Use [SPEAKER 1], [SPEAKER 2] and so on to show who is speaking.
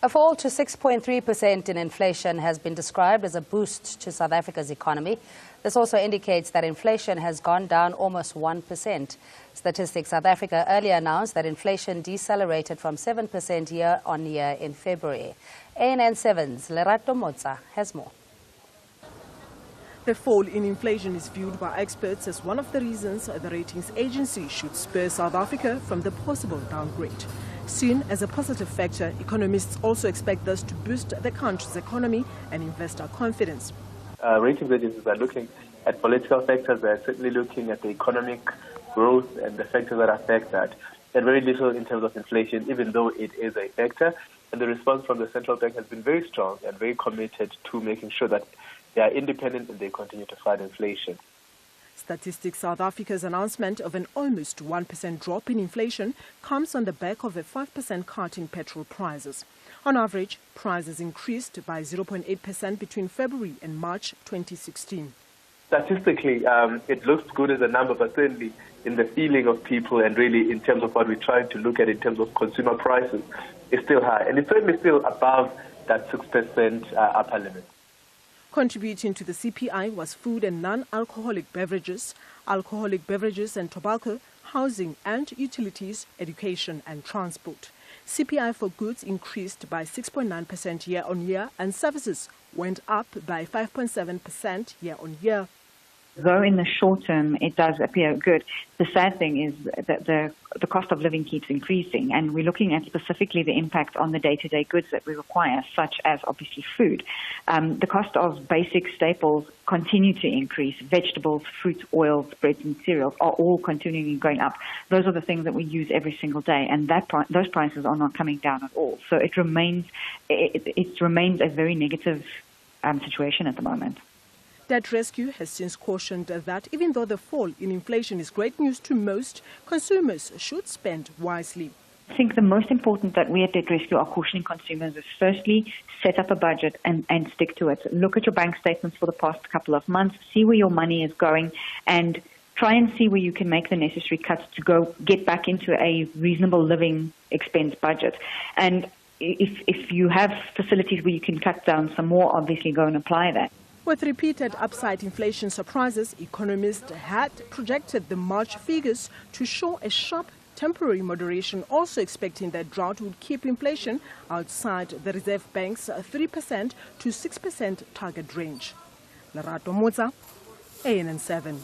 [SPEAKER 1] A fall to 6.3% in inflation has been described as a boost to South Africa's economy. This also indicates that inflation has gone down almost 1%. Statistics South Africa earlier announced that inflation decelerated from 7% year-on-year in February. ANN7's Lerato Motsa has more.
[SPEAKER 2] The fall in inflation is viewed by experts as one of the reasons the ratings agency should spare South Africa from the possible downgrade. Seen as a positive factor, economists also expect this to boost the country's economy and investor confidence.
[SPEAKER 3] Ratings agencies are looking at political factors. They're certainly looking at the economic growth and the factors that affect that. And very little in terms of inflation, even though it is a factor. And the response from the central bank has been very strong and very committed to making sure that they are independent and they continue to fight inflation.
[SPEAKER 2] Statistics South Africa's announcement of an almost 1% drop in inflation comes on the back of a 5% cut in petrol prices. On average, prices increased by 0.8% between February and March 2016.
[SPEAKER 3] Statistically, it looks good as a number, but certainly in the feeling of people and really in terms of what we're trying to look at in terms of consumer prices, it's still high. And it's certainly still above that 6% upper limit.
[SPEAKER 2] Contributing to the CPI was food and non-alcoholic beverages, alcoholic beverages and tobacco, housing and utilities, education and transport. CPI for goods increased by 6.9% year-on-year and services went up by 5.7% year-on-year.
[SPEAKER 4] Though in the short term it does appear good, the sad thing is that the cost of living keeps increasing, and we're looking at specifically the impact on the day-to-day goods that we require, such as obviously food. The cost of basic staples continue to increase. Vegetables, fruit, oils, breads and cereals are all continuing going up. Those are the things that we use every single day, and those prices are not coming down at all. So it remains a very negative situation at the moment.
[SPEAKER 2] Debt Rescue has since cautioned that even though the fall in inflation is great news to most, consumers should spend wisely.
[SPEAKER 4] I think the most important that we at Debt Rescue are cautioning consumers is firstly, set up a budget and stick to it. Look at your bank statements for the past couple of months, see where your money is going, and try and see where you can make the necessary cuts to get back into a reasonable living expense budget. And if you have facilities where you can cut down some more, obviously go and apply that.
[SPEAKER 2] With repeated upside inflation surprises, economists had projected the March figures to show a sharp temporary moderation, also expecting that drought would keep inflation outside the Reserve Bank's 3% to 6% target range. Lerato Motsa, ANN7.